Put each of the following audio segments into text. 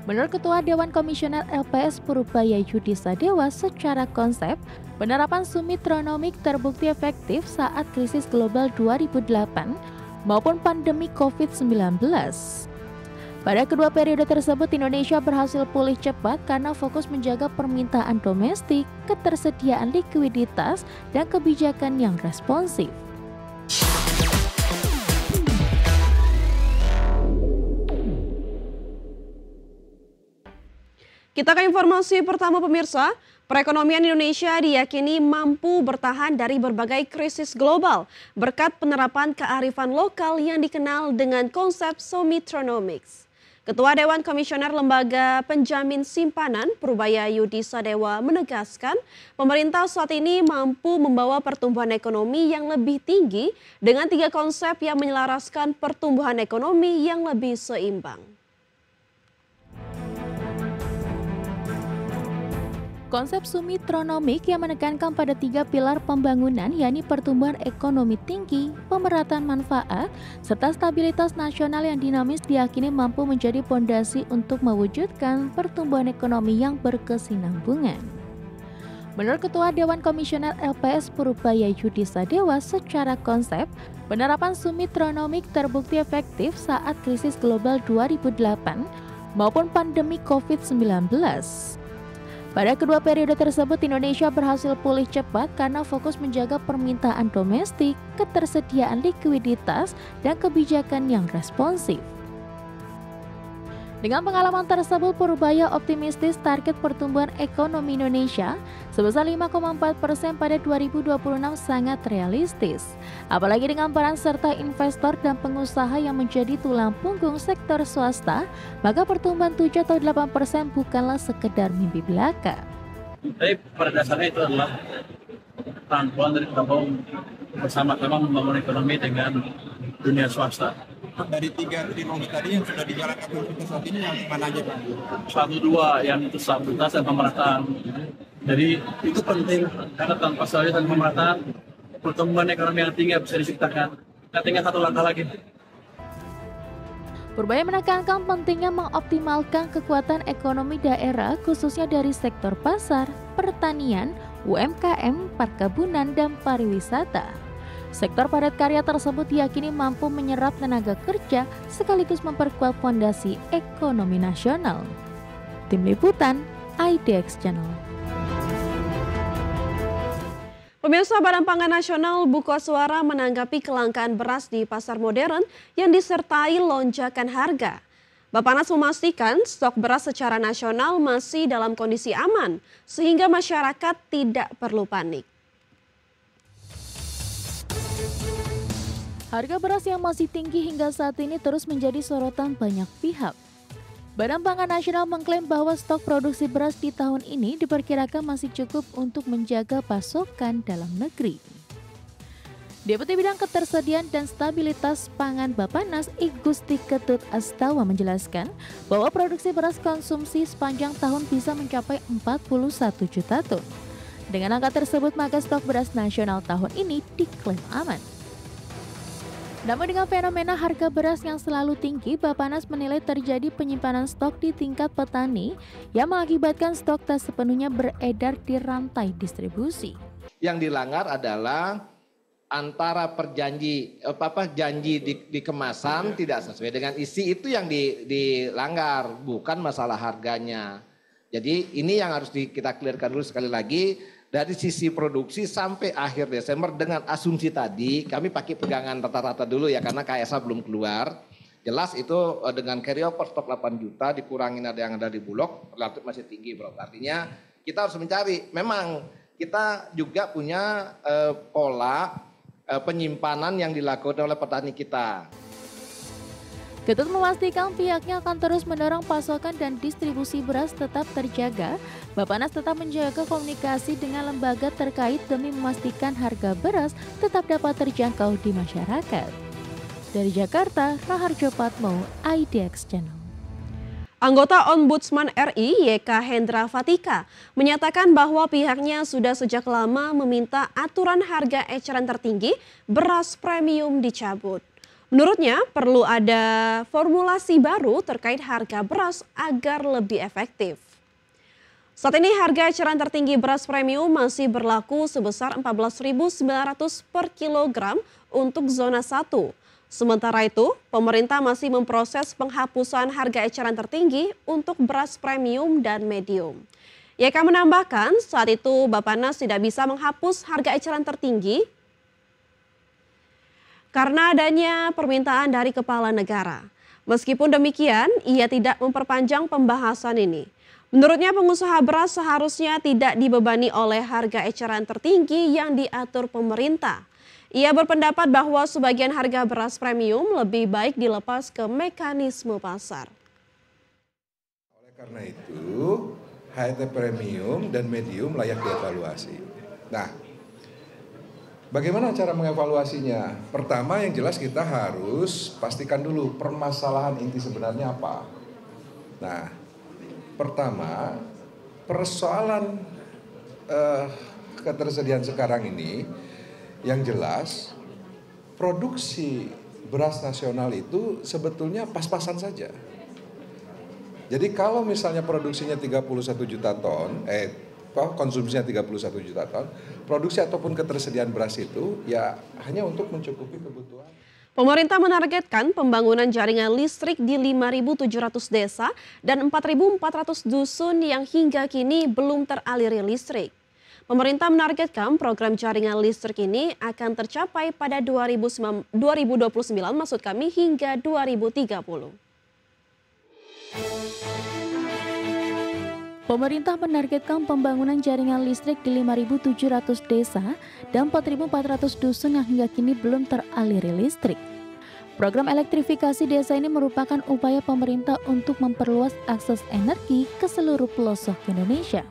Menurut Ketua Dewan Komisioner LPS Purubaya Yudi Sadewa, secara konsep, penerapan Sumitronomik terbukti efektif saat krisis global 2008 maupun pandemi COVID-19. Pada kedua periode tersebut, Indonesia berhasil pulih cepat karena fokus menjaga permintaan domestik, ketersediaan likuiditas, dan kebijakan yang responsif. Kita ke informasi pertama pemirsa, perekonomian Indonesia diyakini mampu bertahan dari berbagai krisis global berkat penerapan kearifan lokal yang dikenal dengan konsep Sumitronomics. Ketua Dewan Komisioner Lembaga Penjamin Simpanan Purubaya Yudi Sadewa menegaskan pemerintah saat ini mampu membawa pertumbuhan ekonomi yang lebih tinggi dengan 3 konsep yang menyelaraskan pertumbuhan ekonomi yang lebih seimbang. Konsep Sumitronomik yang menekankan pada 3 pilar pembangunan, yakni pertumbuhan ekonomi tinggi, pemerataan manfaat, serta stabilitas nasional yang dinamis diyakini mampu menjadi fondasi untuk mewujudkan pertumbuhan ekonomi yang berkesinambungan. Menurut Ketua Dewan Komisioner LPS Purubaya Yudi Sadewa, secara konsep, penerapan Sumitronomik terbukti efektif saat krisis global 2008 maupun pandemi COVID-19. Pada kedua periode tersebut, Indonesia berhasil pulih cepat karena fokus menjaga permintaan domestik, ketersediaan likuiditas, dan kebijakan yang responsif. Dengan pengalaman tersebut, Purubaya optimistis target pertumbuhan ekonomi Indonesia sebesar 5,4% pada 2026 sangat realistis. Apalagi dengan peran serta investor dan pengusaha yang menjadi tulang punggung sektor swasta, maka pertumbuhan 7 atau 8% bukanlah sekedar mimpi belaka. Tapi pada dasarnya itu adalah rangkuman dari gabung bersama-sama membangun ekonomi dengan dunia swasta. Dari 3 trimester tadi yang sudah dijalankan pemerintah saat ini yang mana aja Pak? 1-2 yang itu stabilitas dan pemerataan. Jadi itu penting karena tanpa stabilitas dan pemerataan pertumbuhan ekonomi yang tinggi bisa diciptakan. Nah, tinggal 1 langkah lagi. Purubaya menekankan pentingnya mengoptimalkan kekuatan ekonomi daerah khususnya dari sektor pasar, pertanian, UMKM, perkebunan, dan pariwisata. Sektor padat karya tersebut diyakini mampu menyerap tenaga kerja sekaligus memperkuat fondasi ekonomi nasional. Tim Liputan, IDX Channel. Pemirsa, Badan Pangan Nasional buka suara menanggapi kelangkaan beras di pasar modern yang disertai lonjakan harga. Bappenas memastikan stok beras secara nasional masih dalam kondisi aman sehingga masyarakat tidak perlu panik. Harga beras yang masih tinggi hingga saat ini terus menjadi sorotan banyak pihak. Badan Pangan Nasional mengklaim bahwa stok produksi beras di tahun ini diperkirakan masih cukup untuk menjaga pasokan dalam negeri. Deputi Bidang Ketersediaan dan Stabilitas Pangan Bappenas I Gusti Ketut Astawa menjelaskan bahwa produksi beras konsumsi sepanjang tahun bisa mencapai 41 juta ton. Dengan angka tersebut, maka stok beras nasional tahun ini diklaim aman. Namun dengan fenomena harga beras yang selalu tinggi, Bappenas menilai terjadi penyimpanan stok di tingkat petani yang mengakibatkan stok tak sepenuhnya beredar di rantai distribusi. Yang dilanggar adalah antara janji di kemasan tidak sesuai dengan isi, itu yang dilanggar, bukan masalah harganya. Jadi ini yang harus kita clearkan dulu sekali lagi. Dari sisi produksi sampai akhir Desember dengan asumsi tadi, kami pakai pegangan rata-rata dulu ya karena KSA belum keluar. Jelas itu dengan carry over stok 8 juta dikurangin ada yang ada di Bulog relatif masih tinggi bro. Artinya kita harus mencari, memang kita juga punya pola penyimpanan yang dilakukan oleh petani kita. Ketut memastikan pihaknya akan terus mendorong pasokan dan distribusi beras tetap terjaga. Bappenas tetap menjaga komunikasi dengan lembaga terkait demi memastikan harga beras tetap dapat terjangkau di masyarakat. Dari Jakarta, Raharjo Patmo, IDX Channel. Anggota Ombudsman RI YK Hendra Fatika menyatakan bahwa pihaknya sudah sejak lama meminta aturan harga eceran tertinggi beras premium dicabut. Menurutnya, perlu ada formulasi baru terkait harga beras agar lebih efektif. Saat ini harga eceran tertinggi beras premium masih berlaku sebesar 14.900 per kilogram untuk zona 1. Sementara itu, pemerintah masih memproses penghapusan harga eceran tertinggi untuk beras premium dan medium. Ia akan menambahkan, saat itu Bappenas tidak bisa menghapus harga eceran tertinggi karena adanya permintaan dari kepala negara. Meskipun demikian, ia tidak memperpanjang pembahasan ini. Menurutnya pengusaha beras seharusnya tidak dibebani oleh harga eceran tertinggi yang diatur pemerintah. Ia berpendapat bahwa sebagian harga beras premium lebih baik dilepas ke mekanisme pasar. Oleh karena itu, HET premium dan medium layak dievaluasi. Nah, bagaimana cara mengevaluasinya? Pertama yang jelas kita harus pastikan dulu permasalahan inti sebenarnya apa. Nah, pertama persoalan ketersediaan sekarang ini yang jelas produksi beras nasional itu sebetulnya pas-pasan saja. Jadi kalau misalnya produksinya 31 juta ton, konsumsinya 31 juta ton, produksi ataupun ketersediaan beras itu ya hanya untuk mencukupi kebutuhan. Pemerintah menargetkan pembangunan jaringan listrik di 5.700 desa dan 4.400 dusun yang hingga kini belum teraliri listrik. Pemerintah menargetkan program jaringan listrik ini akan tercapai pada 2029 hingga 2030. Pemerintah menargetkan pembangunan jaringan listrik di 5.700 desa dan 4.400 dusun yang hingga kini belum teraliri listrik. Program elektrifikasi desa ini merupakan upaya pemerintah untuk memperluas akses energi ke seluruh pelosok Indonesia.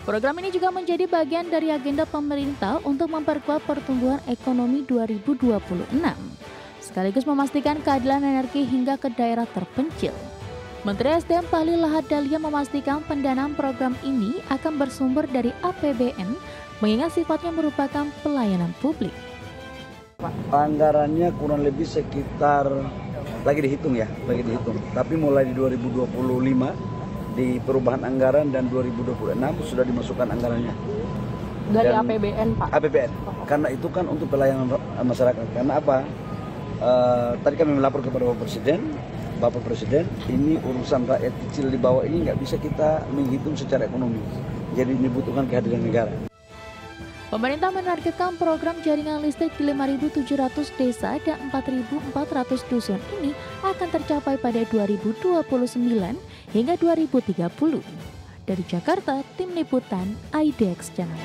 Program ini juga menjadi bagian dari agenda pemerintah untuk memperkuat pertumbuhan ekonomi 2026, sekaligus memastikan keadilan energi hingga ke daerah terpencil. Menteri SDM Bahlil Lahadalia memastikan pendanaan program ini akan bersumber dari APBN, mengingat sifatnya merupakan pelayanan publik. Anggarannya kurang lebih sekitar, lagi dihitung, tapi mulai di 2025 di perubahan anggaran dan 2026 sudah dimasukkan anggarannya. Dari APBN, Pak? APBN, karena itu kan untuk pelayanan masyarakat. Karena apa? Tadi kami melapor kepada Bapak Presiden, ini urusan rakyat kecil di bawah ini nggak bisa kita menghitung secara ekonomi. Jadi dibutuhkan kehadiran negara. Pemerintah menargetkan program jaringan listrik di 5.700 desa dan 4.400 dusun ini akan tercapai pada 2029 hingga 2030. Dari Jakarta, Tim Liputan IDX Channel.